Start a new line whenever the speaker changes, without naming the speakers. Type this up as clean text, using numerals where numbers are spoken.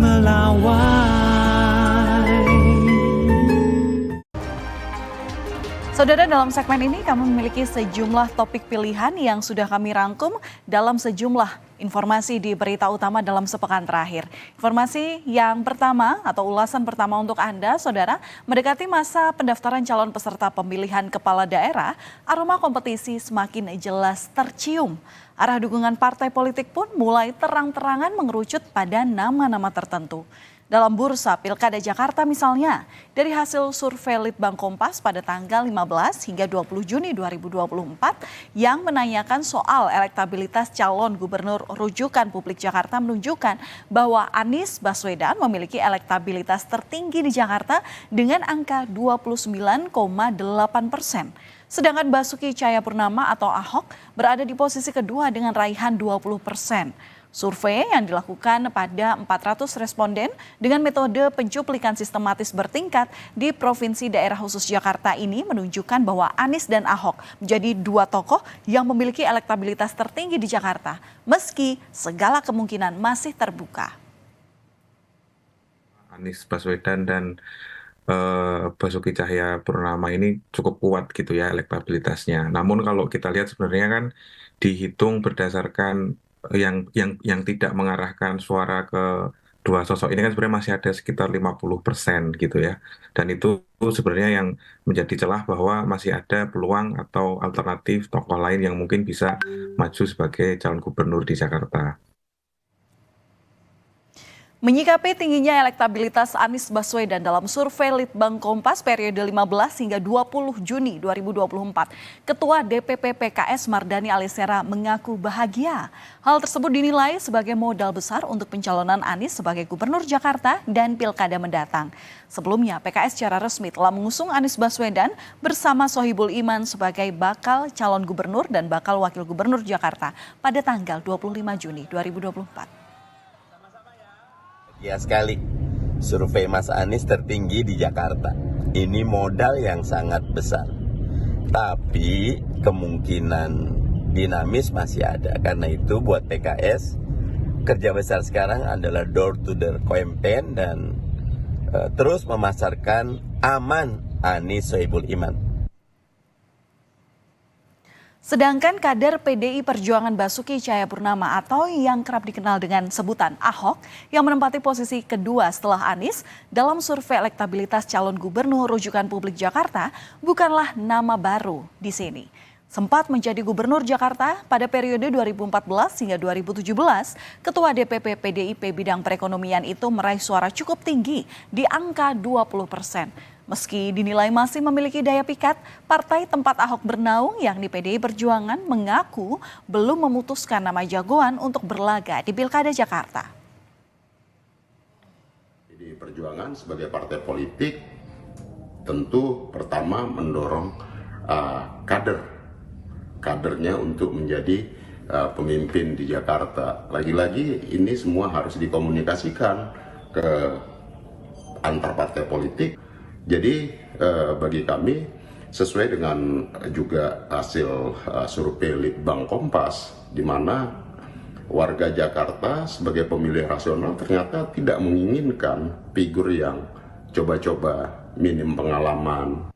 melawai.
Saudara, dalam segmen ini kami memiliki sejumlah topik pilihan yang sudah kami rangkum dalam sejumlah informasi di berita utama dalam sepekan terakhir. Informasi yang pertama atau ulasan pertama untuk Anda, Saudara, mendekati masa pendaftaran calon peserta pemilihan kepala daerah, aroma kompetisi semakin jelas tercium. Arah dukungan partai politik pun mulai terang-terangan mengerucut pada nama-nama tertentu. Dalam bursa Pilkada Jakarta misalnya, dari hasil survei Litbang Kompas pada tanggal 15 hingga 20 Juni 2024 yang menanyakan soal elektabilitas calon gubernur rujukan publik Jakarta menunjukkan bahwa Anies Baswedan memiliki elektabilitas tertinggi di Jakarta dengan angka 29,8%. Sedangkan Basuki Cahayapurnama atau Ahok berada di posisi kedua dengan raihan 20%. Survei yang dilakukan pada 400 responden dengan metode pencuplikan sistematis bertingkat di Provinsi Daerah Khusus Jakarta ini menunjukkan bahwa Anies dan Ahok menjadi dua tokoh yang memiliki elektabilitas tertinggi di Jakarta, meski segala kemungkinan masih terbuka.
Anies Baswedan dan Basuki Cahayapurnama ini cukup kuat gitu ya elektabilitasnya. Namun kalau kita lihat sebenarnya kan dihitung berdasarkan yang tidak mengarahkan suara ke dua sosok ini kan sebenarnya masih ada sekitar 50% gitu ya. Dan itu sebenarnya yang menjadi celah bahwa masih ada peluang atau alternatif tokoh lain yang mungkin bisa maju sebagai calon gubernur di Jakarta.
Menyikapi tingginya elektabilitas Anies Baswedan dalam survei Litbang Kompas periode 15 hingga 20 Juni 2024, Ketua DPP PKS Mardhani Alisera mengaku bahagia. Hal tersebut dinilai sebagai modal besar untuk pencalonan Anies sebagai Gubernur Jakarta dan Pilkada mendatang. Sebelumnya, PKS secara resmi telah mengusung Anies Baswedan bersama Sohibul Iman sebagai bakal calon gubernur dan bakal wakil gubernur Jakarta pada tanggal 25 Juni 2024.
Ya sekali, survei Mas Anies tertinggi di Jakarta. Ini modal yang sangat besar. Tapi kemungkinan dinamis masih ada. Karena itu buat PKS, kerja besar sekarang adalah door to door campaign dan terus memasarkan aman Anies Sohibul Iman.
Sedangkan kader PDI Perjuangan Basuki Cahayapurnama atau yang kerap dikenal dengan sebutan Ahok yang menempati posisi kedua setelah Anies dalam survei elektabilitas calon gubernur rujukan publik Jakarta bukanlah nama baru di sini. Sempat menjadi gubernur Jakarta pada periode 2014 hingga 2017, Ketua DPP PDIP bidang perekonomian itu meraih suara cukup tinggi di angka 20%. Meski dinilai masih memiliki daya pikat, partai tempat Ahok bernaung yakni PDI Perjuangan mengaku belum memutuskan nama jagoan untuk berlaga di Pilkada Jakarta.
PDI Perjuangan sebagai partai politik tentu pertama mendorong kadernya untuk menjadi pemimpin di Jakarta. Lagi-lagi ini semua harus dikomunikasikan ke antar partai politik. Jadi bagi kami sesuai dengan juga hasil survei Litbang Kompas di mana warga Jakarta sebagai pemilih rasional ternyata tidak menginginkan figur yang coba-coba minim pengalaman,